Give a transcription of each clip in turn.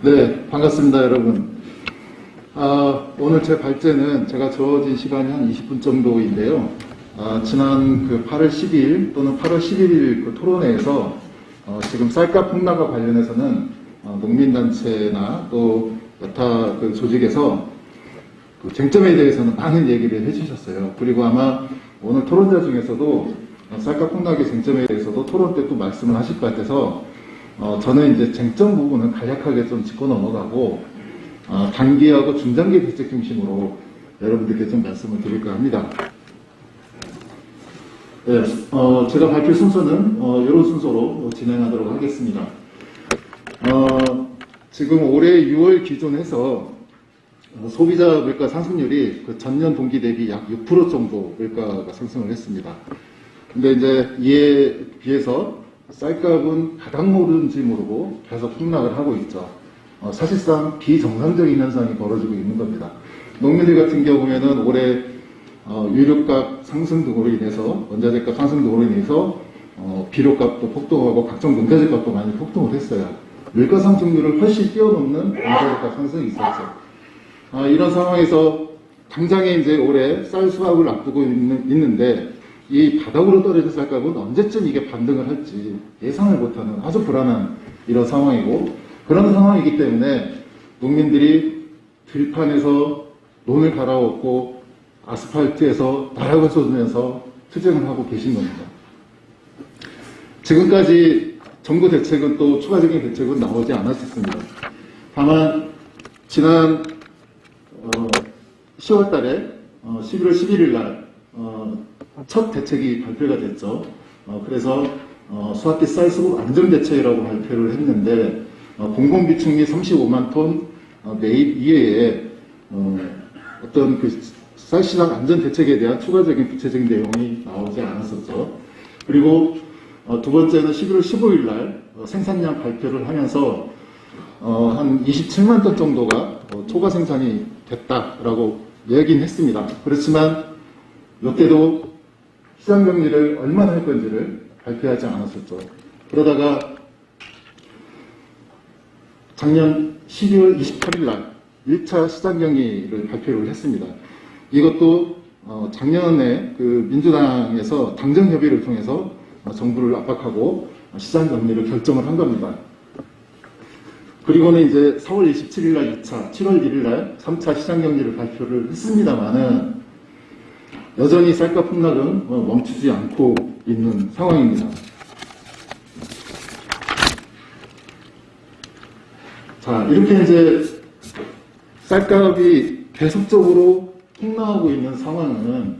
네, 반갑습니다, 여러분. 오늘 제 발제는 제가 주어진 시간이 한 20분 정도인데요. 지난 그 8월 12일 또는 8월 11일 그 토론회에서 지금 쌀값 폭락과 관련해서는 농민단체나 또 여타 그 조직에서 그 쟁점에 대해서는 많은 얘기를 해주셨어요. 그리고 아마 오늘 토론자 중에서도 쌀값 폭락의 쟁점에 대해서도 토론 때 또 말씀을 하실 것 같아서 저는 이제 쟁점 부분은 간략하게 좀 짚고 넘어가고 단기하고 중장기 대책 중심으로 여러분들께 좀 말씀을 드릴까 합니다. 네, 제가 발표 순서는 이런 순서로 진행하도록 하겠습니다. 지금 올해 6월 기준해서 소비자 물가 상승률이 그 전년 동기 대비 약 6% 정도 물가가 상승을 했습니다. 근데 이제 이에 비해서 쌀값은 바닥 모르는지 모르고 계속 폭락을 하고 있죠. 사실상 비정상적인 현상이 벌어지고 있는 겁니다. 농민들 같은 경우에는 올해 유류값 상승 등으로 인해서 원자재값 상승 등으로 인해서 비료값도 폭등하고 각종 농자재값도 많이 폭등을 했어요. 물가 상승률을 훨씬 뛰어넘는 원자재값 상승이 있었죠. 이런 상황에서 당장에 이제 올해 쌀 수확을 앞두고 있는데 이 바닥으로 떨어진 쌀값은 언제쯤 이게 반등을 할지 예상을 못하는 아주 불안한 이런 상황이고, 그런 상황이기 때문에 농민들이 들판에서 논을 갈아엎고 아스팔트에서 나락을 쏟으면서 투쟁을 하고 계신 겁니다. 지금까지 정부 대책은 또 추가적인 대책은 나오지 않았었습니다. 다만 지난 10월 달에 11월 11일 날 첫 대책이 발표가 됐죠. 그래서 수확기 쌀 수급 안정대책이라고 발표를 했는데 공공비축 및 35만 톤 매입 이외에 어떤 그 쌀시장 안전대책에 대한 추가적인 구체적인 내용이 나오지 않았었죠. 그리고 두 번째는 11월 15일 날 생산량 발표를 하면서 한 27만 톤 정도가 초과 생산이 됐다라고 얘기는 했습니다. 그렇지만 이때도 시장 격리를 얼마나 할 건지를 발표하지 않았었죠. 그러다가 작년 12월 28일 날 1차 시장 격리를 발표를 했습니다. 이것도 작년에 그 민주당에서 당정 협의를 통해서 정부를 압박하고 시장 격리를 결정을 한 겁니다. 그리고는 이제 4월 27일 날 2차, 7월 1일 날 3차 시장 격리를 발표를 했습니다만은 여전히 쌀값 폭락은 멈추지 않고 있는 상황입니다. 자, 이렇게 이제 쌀값이 계속적으로 폭락하고 있는 상황은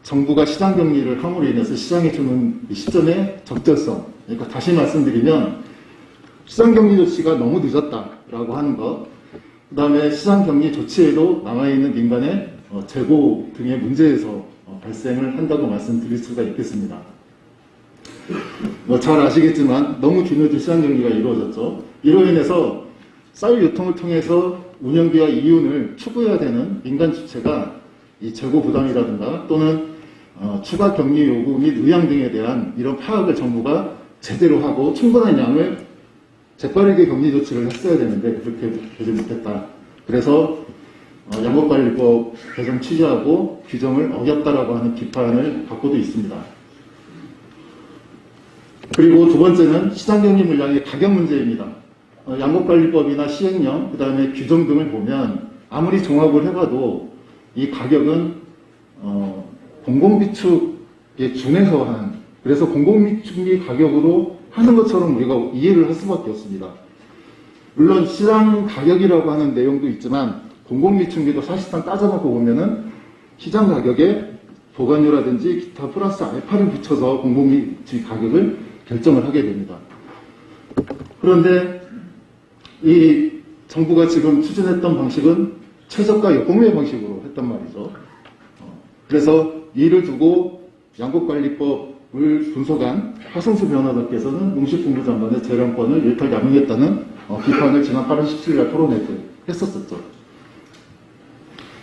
정부가 시장 격리를 함으로 인해서 시장에 주는 시점의 적절성, 그러니까 다시 말씀드리면 시장 격리 조치가 너무 늦었다라고 하는 것, 그 다음에 시장 격리 조치에도 남아있는 민간의 재고 등의 문제에서 발생을 한다고 말씀드릴 수가 있겠습니다. 잘 아시겠지만 너무 뒤늦은 시장 격리가 이루어졌죠. 이로 인해서 쌀 유통을 통해서 운영비와 이윤을 추구해야 되는 민간 주체가 이 재고 부담이라든가 또는 추가 격리 요구 및 의향 등에 대한 이런 파악을 정부가 제대로 하고 충분한 양을 재빠르게 격리 조치를 했어야 되는데 그렇게 되지 못했다. 그래서 양곡관리법 개정 취지하고 규정을 어겼다라고 하는 비판을 받고도 있습니다. 그리고 두 번째는 시장경리 물량의 가격 문제입니다. 양곡관리법이나 시행령, 그 다음에 규정 등을 보면 아무리 종합을 해봐도 이 가격은 공공비축에 준해서 하는, 그래서 공공비축이 가격으로 하는 것처럼 우리가 이해를 할 수밖에 없습니다. 물론 시장 가격이라고 하는 내용도 있지만 공공비축비도 사실상 따져놓고 보면은 시장 가격에 보관료라든지 기타 플러스 알파를 붙여서 공공비축 가격을 결정을 하게 됩니다. 그런데 이 정부가 지금 추진했던 방식은 최저가 역공매 방식으로 했단 말이죠. 그래서 이를 두고 양곡관리법을 분석한 하승수 변호사께서는 농식품부 장관의 재량권을 일탈양용했다는 비판을 지난 8월 17일 날 토론회 때 했었었죠.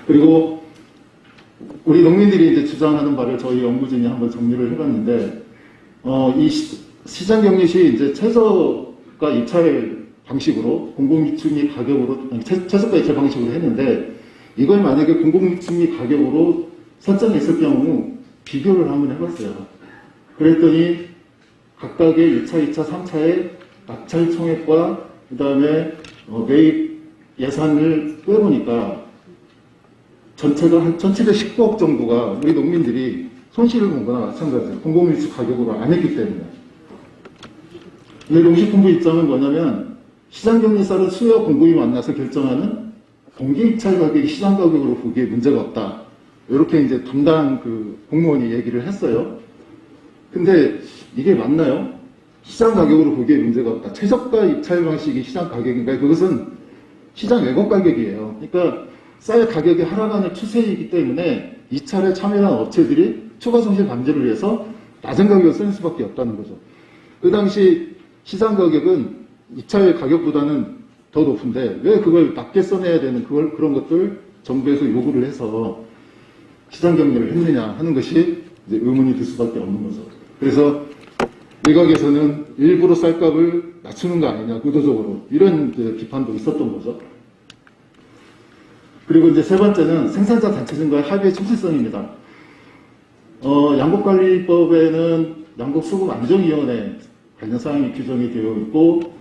그리고 우리 농민들이 이제 주장하는 바를 저희 연구진이 한번 정리를 해봤는데, 이 시장격리 시 이제 최저가 입찰 방식으로 공공비축미 가격으로 최저가 입찰 방식으로 했는데, 이걸 만약에 공공비축미 가격으로 설정했을 경우 비교를 한번 해봤어요. 그랬더니 각각의 1차, 2차, 3차의 낙찰 총액과 그 다음에 매입 예산을 빼보니까 전체가 한 1719억 정도가 우리 농민들이 손실을 본 거나 마찬가지예요. 공공비축 가격으로 안 했기 때문에. 근데 농식품부 입장은 뭐냐면 시장격리사를 수요와 공급이 만나서 결정하는 공개입찰 가격이 시장 가격으로 보기에 문제가 없다. 이렇게 이제 담당 그 공무원이 얘기를 했어요. 근데 이게 맞나요? 시장 가격으로 보기에 문제가 없다. 최저가 입찰 방식이 시장 가격인가요? 그것은 시장 외국 가격이에요. 그러니까 쌀 가격이 하락하는 추세이기 때문에 입찰에 참여한 업체들이 추가 손실 방지를 위해서 낮은 가격을 쓰는 수밖에 없다는 거죠. 그 당시 시장 가격은 입찰 가격보다는 더 높은데 왜 그걸 낮게 써내야 되는 그런 것들 정부에서 요구를 해서 시장 격리를 했느냐 하는 것이 이제 의문이 들 수밖에 없는 거죠. 그래서 일각에서는 일부러 쌀값을 낮추는 거 아니냐, 의도적으로 이런 비판도 있었던 거죠. 그리고 이제 세 번째는 생산자 단체진과의 합의의 충실성입니다. 양곡관리법에는 양곡수급안정위원회 관련 사항이 규정이 되어 있고,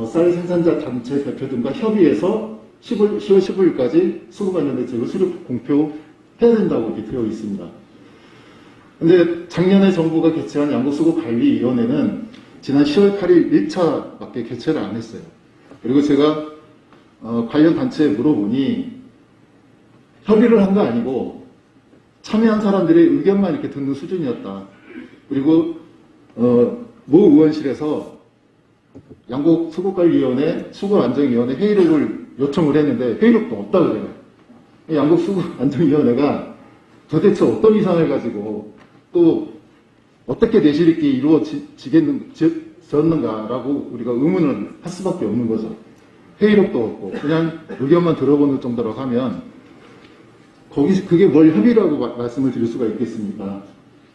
쌀 생산자 단체 대표 등과 협의해서 10월 15일까지 수급안전 대책을 수립 공표해야 된다고 이렇게 되어 있습니다. 근데 작년에 정부가 개최한 양곡수급관리위원회는 지난 10월 8일 1차밖에 개최를 안 했어요. 그리고 제가 관련 단체에 물어보니 협의를 한 거 아니고 참여한 사람들의 의견만 이렇게 듣는 수준이었다. 그리고 모 의원실에서 양곡수급관리위원회, 수급안정위원회 회의록을 요청을 했는데 회의록도 없다고 그래요. 양곡수급안정위원회가 도대체 어떤 이상을 가지고 또 어떻게 내실있게 이루어지겠는가라고 우리가 의문을 할 수밖에 없는 거죠. 회의록도 없고 그냥 의견만 들어보는 정도로 하면 그게 뭘 협의라고 말씀을 드릴 수가 있겠습니까?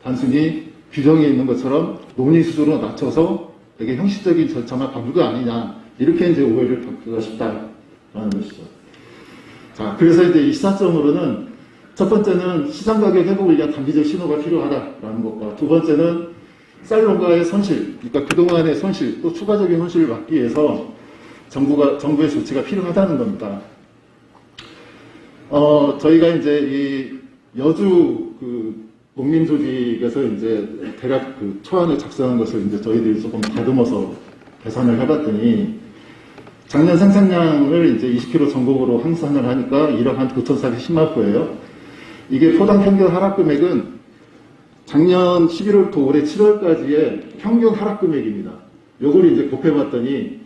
단순히 규정에 있는 것처럼 논의 수준으로 낮춰서 되게 형식적인 절차만 밟은 거 아니냐, 이렇게 이제 오해를 받기가 쉽다라는 것이죠. 자, 그래서 이제 이 시사점으로는 첫 번째는 시장 가격 회복을 위한 단기적 신호가 필요하다라는 것과, 두 번째는 쌀 농가의 손실, 그러니까 그동안의 손실, 또 추가적인 손실을 막기 위해서 정부의 조치가 필요하다는 겁니다. 저희가 이제 이 여주 농민조직에서 이제 대략 초안을 작성한 것을 이제 저희들이 조금 다듬어서 계산을 해봤더니, 작년 생산량을 이제 20kg 전국으로 환산을 하니까 1억 한 9,410만 포예요. 이게 포당 평균 하락 금액은 작년 11월부터 올해 7월까지의 평균 하락 금액입니다. 요걸 이제 곱해봤더니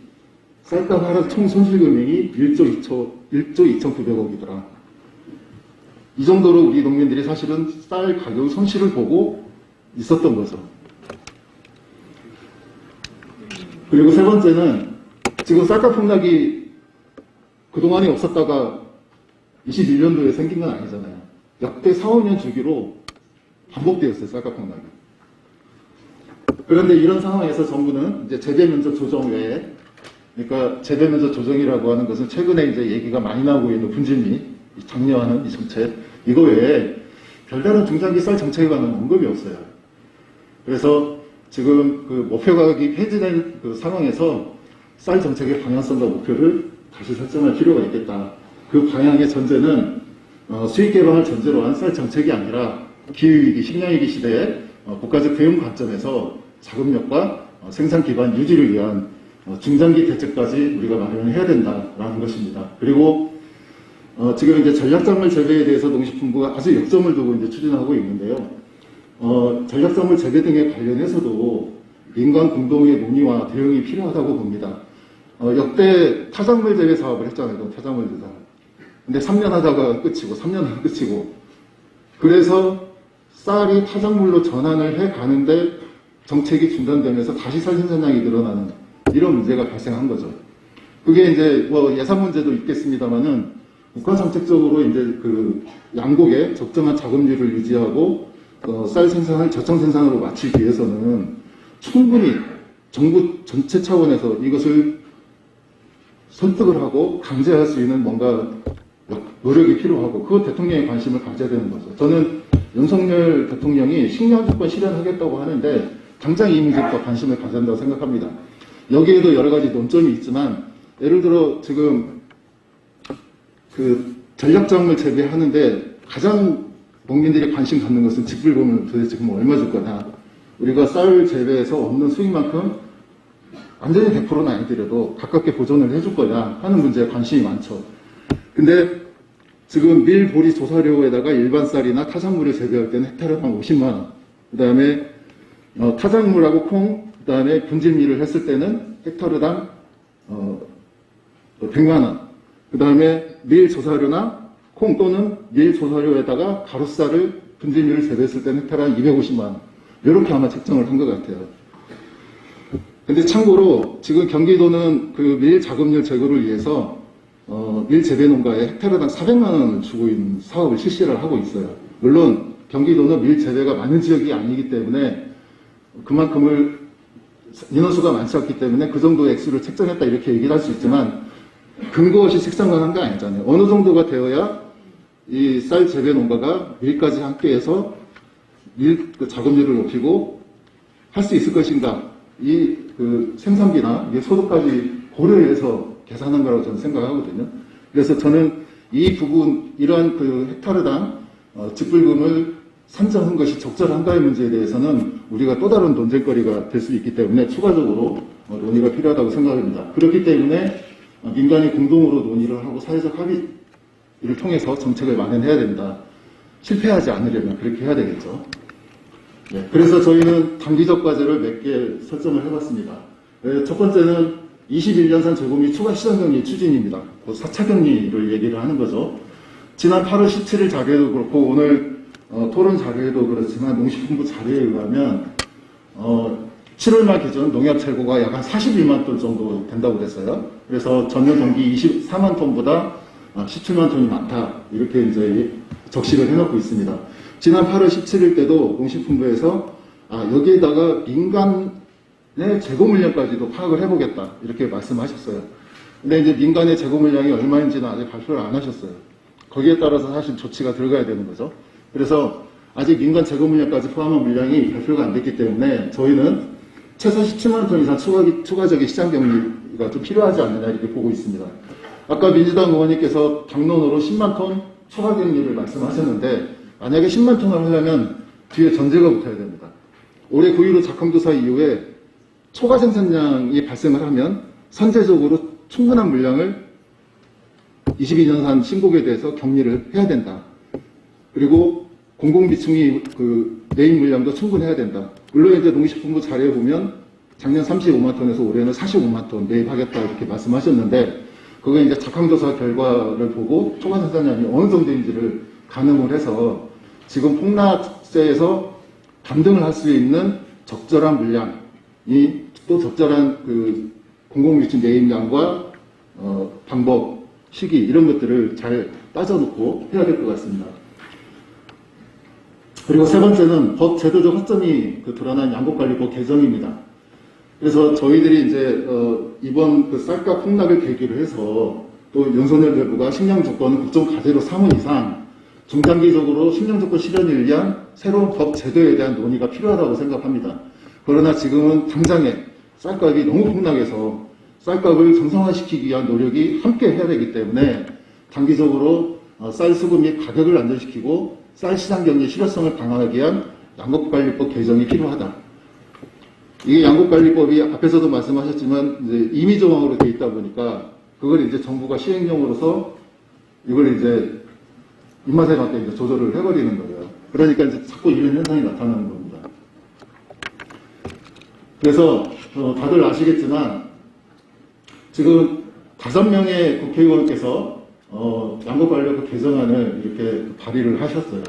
쌀값 하락 총 손실 금액이 1조 2,900억이더라. 이 정도로 우리 농민들이 사실은 쌀 가격 손실을 보고 있었던 거죠. 그리고 세 번째는 지금 쌀값 폭락이 그동안에 없었다가 21년도에 생긴 건 아니잖아요. 역대 4, 5년 주기로 반복되었어요, 쌀값 폭락이. 그런데 이런 상황에서 정부는 이제 재배 면적 조정 외에 그러니까 재배면적 조정이라고 하는 것은 최근에 이제 얘기가 많이 나오고 있는 분진미, 장려하는 이 정책, 이거 외에 별다른 중장기 쌀 정책에 관한 언급이 없어요. 그래서 지금 그 목표 가격이 폐지된 그 상황에서 쌀 정책의 방향성과 목표를 다시 설정할 필요가 있겠다. 그 방향의 전제는 수익 개방을 전제로 한 쌀 정책이 아니라 기후위기, 식량위기 시대에 국가적 대응 관점에서 자금력과 생산 기반 유지를 위한 중장기 대책까지 우리가 마련을 해야 된다라는 것입니다. 그리고 지금 이제 전략작물 재배에 대해서 농식품부가 아주 역점을 두고 이제 추진하고 있는데요. 전략작물 재배 등에 관련해서도 민간 공동의 논의와 대응이 필요하다고 봅니다. 역대 타작물 재배 사업을 했잖아요. 타작물 재배 사업. 근데 3년 하다가 끝이고 3년 하다가 끝이고, 그래서 쌀이 타작물로 전환을 해 가는데 정책이 중단되면서 다시 쌀 생산량이 늘어나는 이런 문제가 발생한 거죠. 그게 이제 뭐 예산 문제도 있겠습니다만은 국가 정책적으로 이제 그 양곡에 적정한 자금률을 유지하고 쌀 생산을 저점 생산으로 맞추기 위해서는 충분히 정부 전체 차원에서 이것을 설득을 하고 강제할 수 있는 뭔가 노력이 필요하고, 그 대통령의 관심을 가져야 되는 거죠. 저는 윤석열 대통령이 식량주권 실현하겠다고 하는데 당장 이 문제부터 관심을 가져야 한다고 생각합니다. 여기에도 여러 가지 논점이 있지만, 예를 들어 지금 그 전략작물 재배하는데 가장 농민들이 관심 갖는 것은 직불금을 도대체 지금 얼마 줄 거냐. 우리가 쌀 재배에서 얻는 수익만큼 완전히 100%는 아니더라도 가깝게 보존을 해줄 거냐 하는 문제에 관심이 많죠. 근데 지금 밀, 보리, 조사료에다가 일반 쌀이나 타작물을 재배할 때는 헥타르당 50만원, 그 다음에 타작물하고 콩, 그 다음에 분질밀을 했을 때는 헥타르당 100만원, 그 다음에 밀, 조사료나 콩 또는 밀, 조사료에다가 가루쌀을 분질밀을 재배했을 때는 헥타르당 250만원, 이렇게 아마 책정을 한 것 같아요. 근데 참고로 지금 경기도는 그 밀 자급률 제고를 위해서 밀 재배 농가에 헥타르당 400만 원을 주고 있는 사업을 실시를 하고 있어요. 물론 경기도는 밀 재배가 많은 지역이 아니기 때문에 그만큼을 인원수가 많지 않기 때문에 그 정도 액수를 책정했다 이렇게 얘기를 할 수 있지만, 근거 없이 책정한 게 아니잖아요. 어느 정도가 되어야 이 쌀 재배 농가가 밀까지 함께해서 밀 자급률을 높이고 할 수 있을 것인가, 이 그 생산비나 이게 소득까지 고려해서 계산한 거라고 저는 생각하거든요. 그래서 저는 이 부분, 이러한 그 헥타르당 직불금을 산정한 것이 적절한가의 문제에 대해서는 우리가 또 다른 논쟁거리가 될 수 있기 때문에 추가적으로 논의가 필요하다고 생각합니다. 그렇기 때문에 민간이 공동으로 논의를 하고 사회적 합의를 통해서 정책을 마련해야 된다. 실패하지 않으려면 그렇게 해야 되겠죠. 네, 그래서 저희는 단기적 과제를 몇 개 설정을 해봤습니다. 첫 번째는 21년산 재고미 추가 시장격리 추진입니다. 그 4차 격리를 얘기를 하는 거죠. 지난 8월 17일 자료에도 그렇고 오늘 토론 자료에도 그렇지만 농식품부 자료에 의하면 7월 말 기준 농협 재고가 약 한 41만 톤 정도 된다고 그랬어요. 그래서 전년 동기 24만 톤보다 17만 톤이 많다, 이렇게 이제 적시를 해놓고 있습니다. 지난 8월 17일 때도 농식품부에서 여기에다가 민간의 재고 물량까지도 파악을 해보겠다, 이렇게 말씀하셨어요. 근데 이제 민간의 재고 물량이 얼마인지는 아직 발표를 안 하셨어요. 거기에 따라서 사실 조치가 들어가야 되는 거죠. 그래서 아직 민간 재고 물량까지 포함한 물량이 발표가 안 됐기 때문에 저희는 최소 17만 톤 이상 추가적인 시장 격리가 좀 필요하지 않느냐, 이렇게 보고 있습니다. 아까 민주당 의원님께서 당론으로 10만 톤 추가 격리를 말씀하셨는데, 만약에 10만 톤을 하려면 뒤에 전제가 붙어야 됩니다. 올해 9.15 작황조사 이후에 초과 생산량이 발생을 하면 선제적으로 충분한 물량을 22년산 신곡에 대해서 격리를 해야 된다. 그리고 공공비층이 그 매입 물량도 충분해야 된다. 물론 이제 농식품부 자료에 보면 작년 35만 톤에서 올해는 45만 톤 매입하겠다, 이렇게 말씀하셨는데, 그게 이제 작황조사 결과를 보고 초과 생산량이 어느 정도인지를 가늠을 해서 지금 폭락세에서 감등을 할 수 있는 적절한 물량이, 또 적절한 그 공공유치 매입량과 방법, 시기, 이런 것들을 잘 따져놓고 해야 될 것 같습니다. 그리고 세 번째는 법 제도적 허점이 드러난 양곡관리법 개정입니다. 그래서 저희들이 이제 이번 그 쌀값 폭락을 계기로 해서 또 윤석열 정부가 식량 주권을 국정 과제로 삼은 이상 중장기적으로 식량 주권 실현을 위한 새로운 법 제도에 대한 논의가 필요하다고 생각합니다. 그러나 지금은 당장에 쌀값이 너무 폭락해서 쌀값을 정상화시키기 위한 노력이 함께 해야 되기 때문에 단기적으로 쌀 수급 및 가격을 안정시키고 쌀 시장 경제 실효성을 강화하기 위한 양곡관리법 개정이 필요하다. 이게 양곡관리법이 앞에서도 말씀하셨지만 이제 임의 조항으로 되어 있다 보니까 그걸 이제 정부가 시행령으로서 이걸 이제 입맛에 맞게 이제 조절을 해버리는 거예요. 그러니까 이제 자꾸 이런 현상이 나타나는 겁니다. 그래서 다들 아시겠지만 지금 5명의 국회의원께서 양곡관리법 개정안을 이렇게 발의를 하셨어요.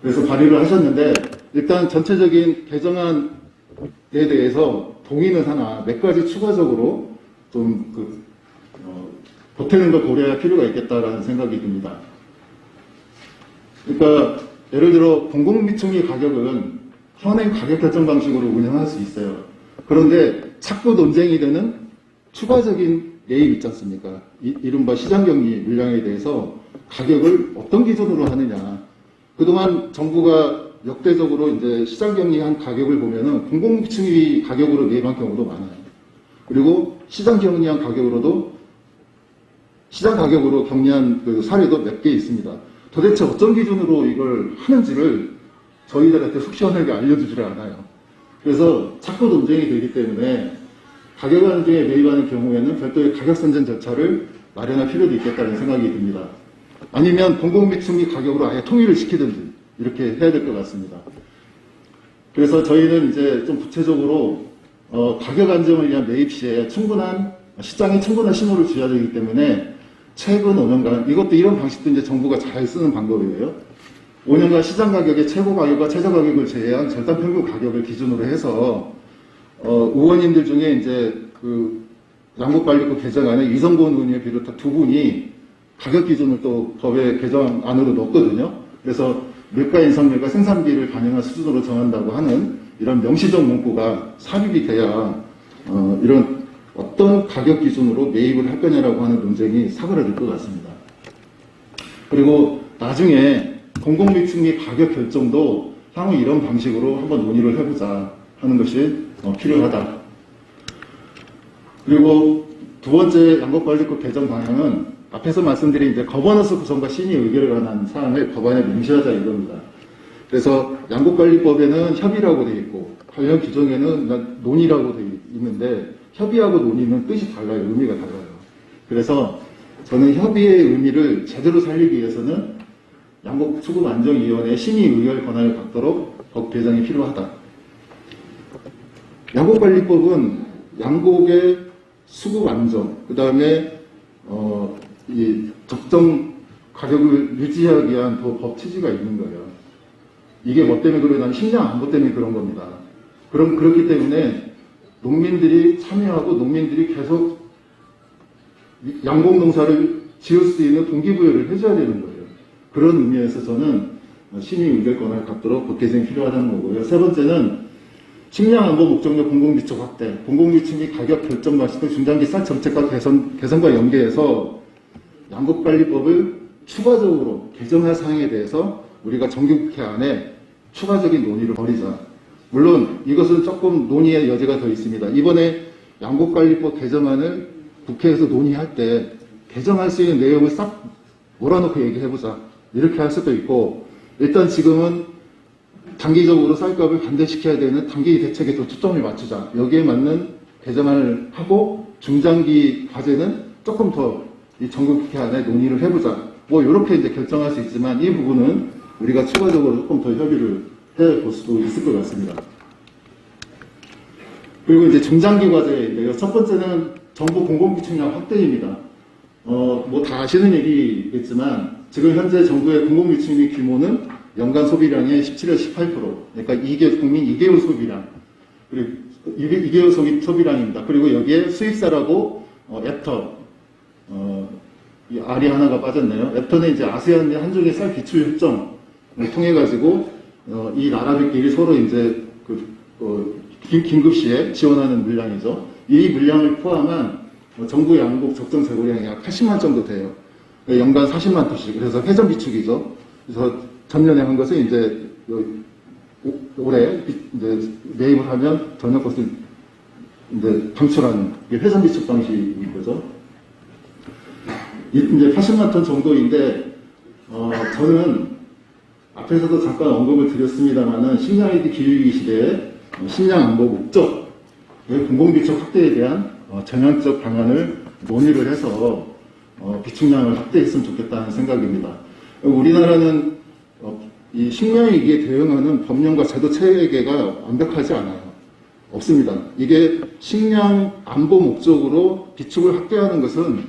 그래서 발의를 하셨는데 일단 전체적인 개정안에 대해서 동의는 하나 몇 가지 추가적으로 좀 보태는 걸 고려할 필요가 있겠다라는 생각이 듭니다. 그러니까 예를 들어 공공비축미 가격은 현행 가격 결정 방식으로 운영할 수 있어요. 그런데 자꾸 논쟁이 되는 추가적인 예입 있지 않습니까? 이른바 시장경리 물량에 대해서 가격을 어떤 기준으로 하느냐. 그동안 정부가 역대적으로 이제 시장경리한 가격을 보면은 공공비축미 가격으로 매입한 경우도 많아요. 그리고 시장경리한 가격으로도 시장 가격으로 경리한 그 사례도 몇 개 있습니다. 도대체 어떤 기준으로 이걸 하는지를 저희들한테 속 시원하게 알려주지를 않아요. 그래서 자꾸 논쟁이 되기 때문에 가격 안정에 매입하는 경우에는 별도의 가격 선정 절차를 마련할 필요도 있겠다는 생각이 듭니다. 아니면 공공비축미 가격으로 아예 통일을 시키든지 이렇게 해야 될 것 같습니다. 그래서 저희는 이제 좀 구체적으로 가격 안정을 위한 매입 시에 시장에 충분한 신호를 줘야 되기 때문에 최근 5년간 이것도 이런 방식도 이제 정부가 잘 쓰는 방법이에요. 5년간 시장 가격의 최고 가격과 최저 가격을 제외한 절단 평균 가격을 기준으로 해서 의원님들 중에 이제 그 양곡관리법 개정안에 이성곤 의원을 비롯한 두 분이 가격 기준을 또 법의 개정안으로 넣었거든요. 그래서 물가 인상률과 생산비를 반영한 수준으로 정한다고 하는 이런 명시적 문구가 삽입이 돼야 이런 어떤 가격 기준으로 매입을 할 거냐라고 하는 논쟁이 사그라들 것 같습니다. 그리고 나중에 공공비축미 가격 결정도 향후 이런 방식으로 한번 논의를 해보자 하는 것이 필요하다. 그리고 두 번째 양곡관리법 개정 방향은 앞에서 말씀드린 이제 거버넌스 구성과 심의 의결에 관한 사항을 법안에 명시하자 이겁니다. 그래서 양곡관리법에는 협의라고 되어 있고 관련 규정에는 논의라고 되어 있는데 협의하고 논의는 뜻이 달라요. 의미가 달라요. 그래서 저는 협의의 의미를 제대로 살리기 위해서는 양곡수급안정위원회 심의의결 권한을 갖도록 법 개정이 필요하다. 양곡관리법은 양곡의 수급 안정, 그 다음에 이 적정 가격을 유지하기 위한 법 취지가 있는 거예요. 이게 뭐 때문에 그러냐면 식량 안보 때문에 그런 겁니다. 그렇기 때문에 농민들이 참여하고 농민들이 계속 양곡 농사를 지을 수 있는 동기부여를 해줘야 되는 거예요. 그런 의미에서 저는 심의 의결 권한을 갖도록 법 개정이 필요하다는 거고요. 세 번째는 식량 안보 목적력 공공비축 확대, 공공비축 가격 결정 방식의 중장기 쌀 정책과 개선과 연계해서 양곡관리법을 추가적으로 개정할 사항에 대해서 우리가 정기국회 안에 추가적인 논의를 벌이자. 물론 이것은 조금 논의의 여지가 더 있습니다. 이번에 양곡관리법 개정안을 국회에서 논의할 때 개정할 수 있는 내용을 싹 몰아놓고 얘기해보자. 이렇게 할 수도 있고 일단 지금은 단기적으로 쌀값을 반대시켜야 되는 단기 대책에 더 초점을 맞추자. 여기에 맞는 개정안을 하고 중장기 과제는 조금 더 이 정국국회 안에 논의를 해보자. 뭐 이렇게 이제 결정할 수 있지만 이 부분은 우리가 추가적으로 조금 더 협의를 해볼 수도 있을 것 같습니다. 그리고 이제 중장기 과제인데요. 첫 번째는 정부 공공비축량 확대입니다. 뭐 다 아시는 얘기겠지만 지금 현재 정부의 공공비축량 규모는 연간 소비량의 17에서 18%. 그러니까 국민 2개월 소비량. 그리고 2개월 소비량입니다. 그리고 여기에 수입사라고 애터, 이 R이 하나가 빠졌네요. 애터는 이제 아세안 내 한중의 쌀 비출 협정을 통해 가지고 이 나라들끼리 서로 이제 긴급시에 지원하는 물량이죠. 이 물량을 포함한 정부 양곡 적정 재고량이 약 80만 정도 돼요. 연간 40만 톤씩. 그래서 회전 비축이죠. 그래서 전년에 한 것은 이제 올해 이제 매입을 하면 전년 것을 이제 방출하는 게 회전 비축 방식인 거죠. 이제 80만 톤 정도인데 저는 앞에서도 잠깐 언급을 드렸습니다만은 식량위기 기후위기 시대에 식량 안보 목적, 공공비축 확대에 대한 전향적 방안을 논의를 해서 비축량을 확대했으면 좋겠다는 생각입니다. 우리나라는 이 식량위기에 대응하는 법령과 제도 체계가 완벽하지 않아요. 없습니다. 이게 식량 안보 목적으로 비축을 확대하는 것은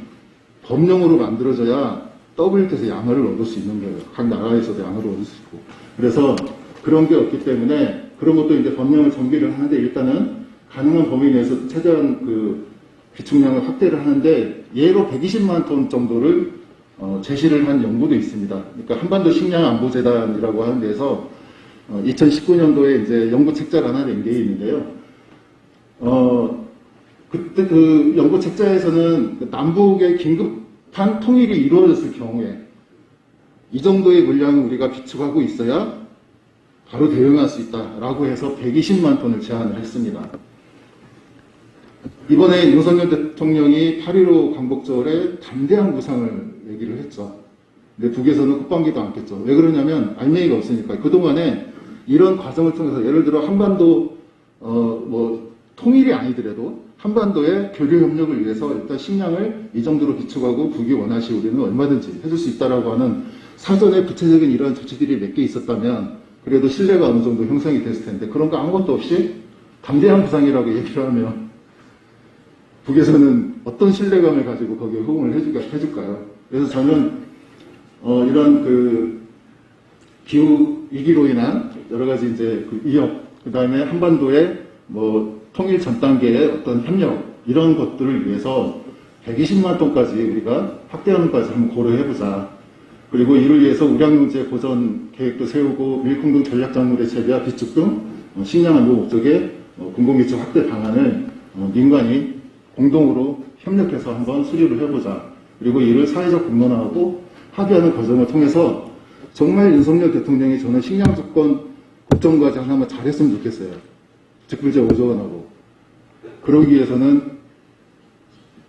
법령으로 만들어져야 WTO에서 양해를 얻을 수 있는 거예요. 각 나라에서도 양해를 얻을 수 있고. 그래서 그런 게 없기 때문에 그런 것도 이제 법령을 정비를 하는데 일단은 가능한 범위 내에서 최대한 그 비축량을 확대를 하는데 예로 120만 톤 정도를 제시를 한 연구도 있습니다. 그러니까 한반도 식량안보재단이라고 하는 데서 2019년도에 이제 연구 책자를 하나 낸 게 있는데요. 그때 그 연구 책자에서는 남북의 긴급한 통일이 이루어졌을 경우에 이 정도의 물량을 우리가 비축하고 있어야 바로 대응할 수 있다라고 해서 120만 톤을 제안을 했습니다. 이번에 윤석열 대통령이 8.15 광복절에 담대한 구상을 얘기를 했죠. 근데 북에서는 국방기도 않겠죠. 왜 그러냐면 알맹이가 없으니까. 그동안에 이런 과정을 통해서 예를 들어 한반도 통일이 아니더라도 한반도의 교류 협력을 위해서 일단 식량을 이 정도로 비축하고 북이 원하시 우리는 얼마든지 해줄 수 있다라고 하는 사전에 구체적인 이런 조치들이 몇 개 있었다면 그래도 신뢰가 어느 정도 형성이 됐을 텐데 그런 거 아무것도 없이 담대한 구상이라고 얘기를 하면 북에서는 어떤 신뢰감을 가지고 거기에 호응을 해줄까요? 그래서 저는 이런 그 기후 위기로 인한 여러 가지 이제 그 위협, 그 다음에 한반도의 통일 전 단계의 어떤 협력 이런 것들을 위해서 120만 톤까지 우리가 확대하는 것까지 한번 고려해보자. 그리고 이를 위해서 우량유제 보전 계획도 세우고 밀콩 등 전략 작물의 재배와 비축 등 식량 안보 목적의 공공비축 확대 방안을 민간이 공동으로 협력해서 한번 수립을 해보자. 그리고 이를 사회적 공론화하고 합의하는 과정을 통해서 정말 윤석열 대통령이 저는 식량 주권 국정과제 하나만 잘했으면 좋겠어요. 직불제 5조 원하고. 그러기 위해서는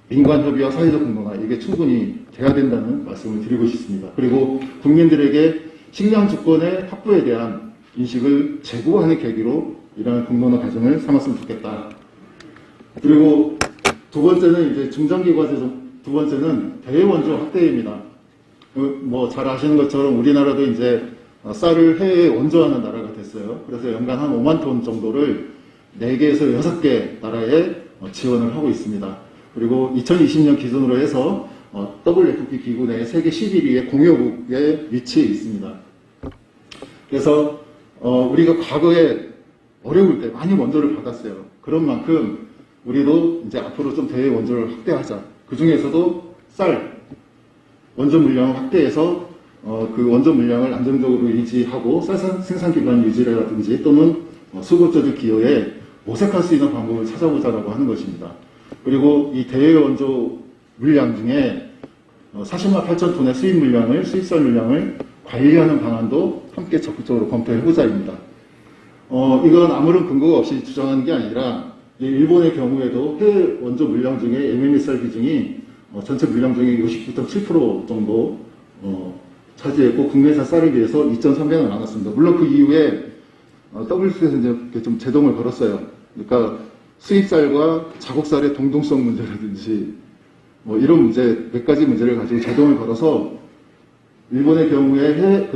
민관 협의와 사회적 공론화 이게 충분히 돼야 된다는 말씀을 드리고 싶습니다. 그리고 국민들에게 식량 주권의 확보에 대한 인식을 제고하는 계기로 이러한 공론화 과정을 삼았으면 좋겠다. 그리고 두 번째는 이제 중장기 과제 두 번째는 대외 원조 확대입니다. 잘 아시는 것처럼 우리나라도 이제 쌀을 해외에 원조하는 나라가 됐어요. 그래서 연간 한 5만 톤 정도를 4개에서 6개 나라에 지원을 하고 있습니다. 그리고 2020년 기준으로 해서 WFP 기구 내 세계 11위의 공여국에 위치해 있습니다. 그래서 우리가 과거에 어려울 때 많이 원조를 받았어요. 그런 만큼 우리도 이제 앞으로 좀 대외 원조를 확대하자. 그 중에서도 쌀 원조 물량을 확대해서 그 원조 물량을 안정적으로 유지하고 쌀 생산 기반 유지라든지 또는 수급자들 기여에 모색할 수 있는 방법을 찾아보자라고 하는 것입니다. 그리고 이 대외 원조 물량 중에 40만 8천 톤의 수입쌀 물량을 관리하는 방안도 함께 적극적으로 검토해보자입니다. 이건 아무런 근거가 없이 주장하는 게 아니라 일본의 경우에도 해외 원조 물량 중에 MME 쌀 비중이 전체 물량 중에 69.7% 정도 차지했고 국내산 쌀에 비해서 2.3배나 나눴습니다. 물론 그 이후에 WTO에서 이제 좀 제동을 걸었어요. 그러니까 수입쌀과 자국쌀의 동동성 문제라든지 이런 문제 몇 가지 문제를 가지고 제동을 걸어서 일본의 경우에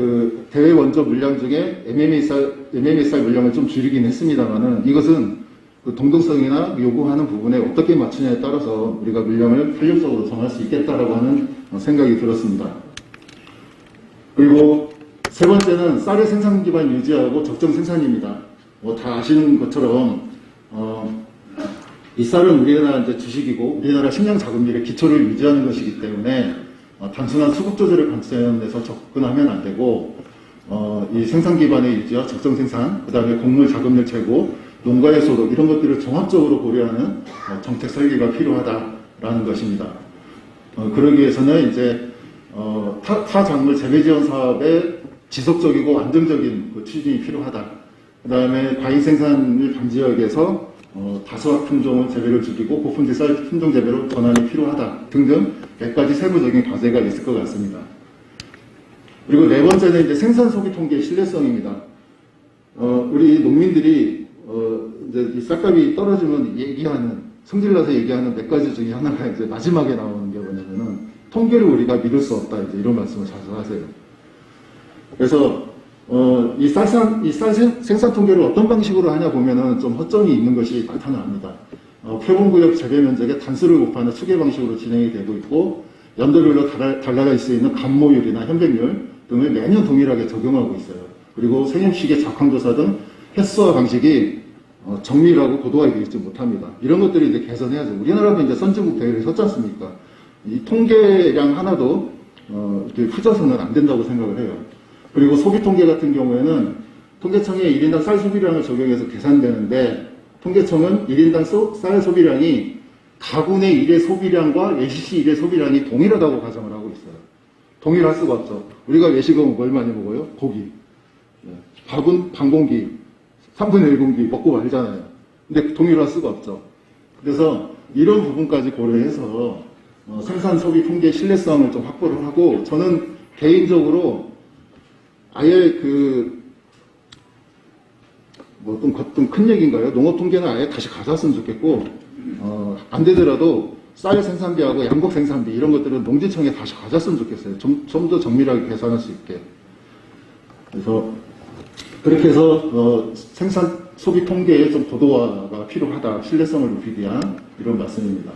대외 원조 물량 중에 MME 쌀 물량을 좀 줄이긴 했습니다만은 이것은 그 동동성이나 요구하는 부분에 어떻게 맞추냐에 따라서 우리가 물량을 탄력적으로 정할 수 있겠다라고 하는 생각이 들었습니다. 그리고 세 번째는 쌀의 생산 기반 유지하고 적정 생산입니다. 다 아시는 것처럼 이 쌀은 우리나라 이제 주식이고 우리나라 식량 자금률의 기초를 유지하는 것이기 때문에 단순한 수급 조절을 관점하는 데서 접근하면 안 되고 이 생산 기반의 유지와 적정 생산, 그 다음에 곡물 자금률 제고, 농가의 소득 이런 것들을 종합적으로 고려하는 정책 설계가 필요하다라는 것입니다. 그러기 위해서는 이제 타 작물 재배 지원 사업의 지속적이고 안정적인 그 추진이 필요하다. 그 다음에 과일 생산을 방지하기 위해서 다수학 품종을 재배를 줄이고 고품질 쌀 품종 재배로 전환이 필요하다 등등 몇 가지 세부적인 과제가 있을 것 같습니다. 그리고 네 번째는 이제 생산 소비 통계 신뢰성입니다. 우리 농민들이 이제 이 쌀값이 떨어지면 성질나서 얘기하는 몇 가지 중에 하나가 이제 마지막에 나오는 게 뭐냐면은 통계를 우리가 믿을 수 없다 이제 이런 말씀을 자주 하세요. 그래서 이 쌀 생산 통계를 어떤 방식으로 하냐 보면은 좀 허점이 있는 것이 나타납니다. 표본구역 재배 면적의 단수를 곱하는 추계 방식으로 진행이 되고 있고 연도별로 달라질 수 있는 감모율이나 현백률 등을 매년 동일하게 적용하고 있어요. 그리고 생협식의 작황조사 등 횟수화 방식이 정밀하고 고도화되어 있지 못합니다. 이런 것들을 이제 개선해야죠. 우리나라도 이제 선진국 대회를 섰지 않습니까? 이 통계량 하나도 이렇게 후져서는 안 된다고 생각을 해요. 그리고 소비 통계 같은 경우에는 통계청에 1인당 쌀 소비량을 적용해서 계산되는데 통계청은 1인당 쌀 소비량이 가군의 1의 소비량과 외식시 1의 소비량이 동일하다고 가정을 하고 있어요. 동일할 수가 없죠. 우리가 외식은 뭘 많이 먹어요? 고기. 밥은 반 공기, 3분의 1 공기 먹고 말잖아요. 근데 동일할 수가 없죠. 그래서 이런 부분까지 고려해서 생산 소비 통계 신뢰성을 좀 확보를 하고 저는 개인적으로 아예 좀 큰 얘기인가요? 농업 통계는 아예 다시 가져왔으면 좋겠고 안 되더라도 쌀 생산비하고 양곡 생산비 이런 것들은 농지청에 다시 가져왔으면 좋겠어요. 좀 더 정밀하게 계산할 수 있게. 그래서 그렇게 해서 생산 소비 통계의 좀 고도화가 필요하다. 신뢰성을 높이기 위한 이런 말씀입니다.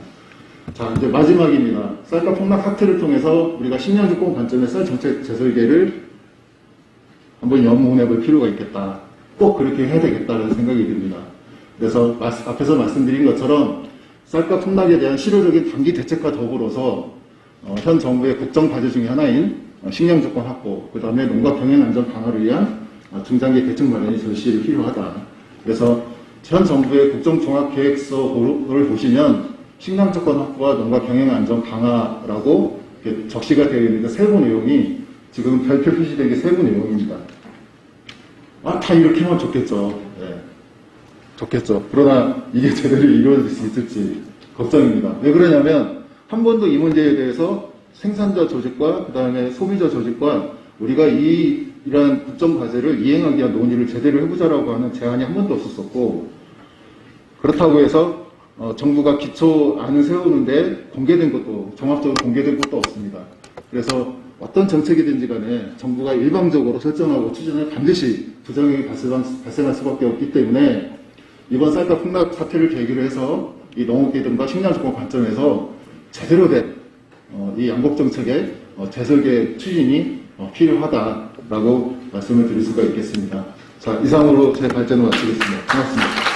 자, 이제 마지막입니다. 쌀값 폭락 사태를 통해서 우리가 식량주권 관점의 쌀 정책 재설계를 한번 염원해 볼 필요가 있겠다. 꼭 그렇게 해야 되겠다는 생각이 듭니다. 그래서 앞에서 말씀드린 것처럼 쌀값 폭락에 대한 실효적인 단기 대책과 더불어서 현 정부의 국정 과제 중에 하나인 식량주권 확보, 그 다음에 농가 병행 안전 강화를 위한 중장기 대책 마련이 절실히 필요하다. 그래서 현 정부의 국정종합계획서를 보시면 식량주권 확보와 농가 병행 안전 강화라고 적시가 되어 있는 세부 내용이 지금 별표 표시된 게 세부 내용입니다. 다 이렇게 하면 좋겠죠. 네. 좋겠죠. 그러나 이게 제대로 이루어질 수 있을지 걱정입니다. 왜 그러냐면 한 번도 이 문제에 대해서 생산자 조직과 그 다음에 소비자 조직과 우리가 이러한 국정과제를 이행하기 위한 논의를 제대로 해보자라고 하는 제안이 한 번도 없었었고 그렇다고 해서 정부가 기초안을 세우는데 공개된 것도 종합적으로 공개된 것도 없습니다. 그래서 어떤 정책이든지 간에 정부가 일방적으로 설정하고 추진을 반드시 부정행위 발생할 수밖에 없기 때문에 이번 쌀값 폭락 사태를 계기로 해서 이 농업계들과 식량주권 관점에서 제대로 된 이 양곡 정책의 재설계 추진이 필요하다라고 말씀을 드릴 수가 있겠습니다. 자, 이상으로 제 발제는 마치겠습니다. 고맙습니다.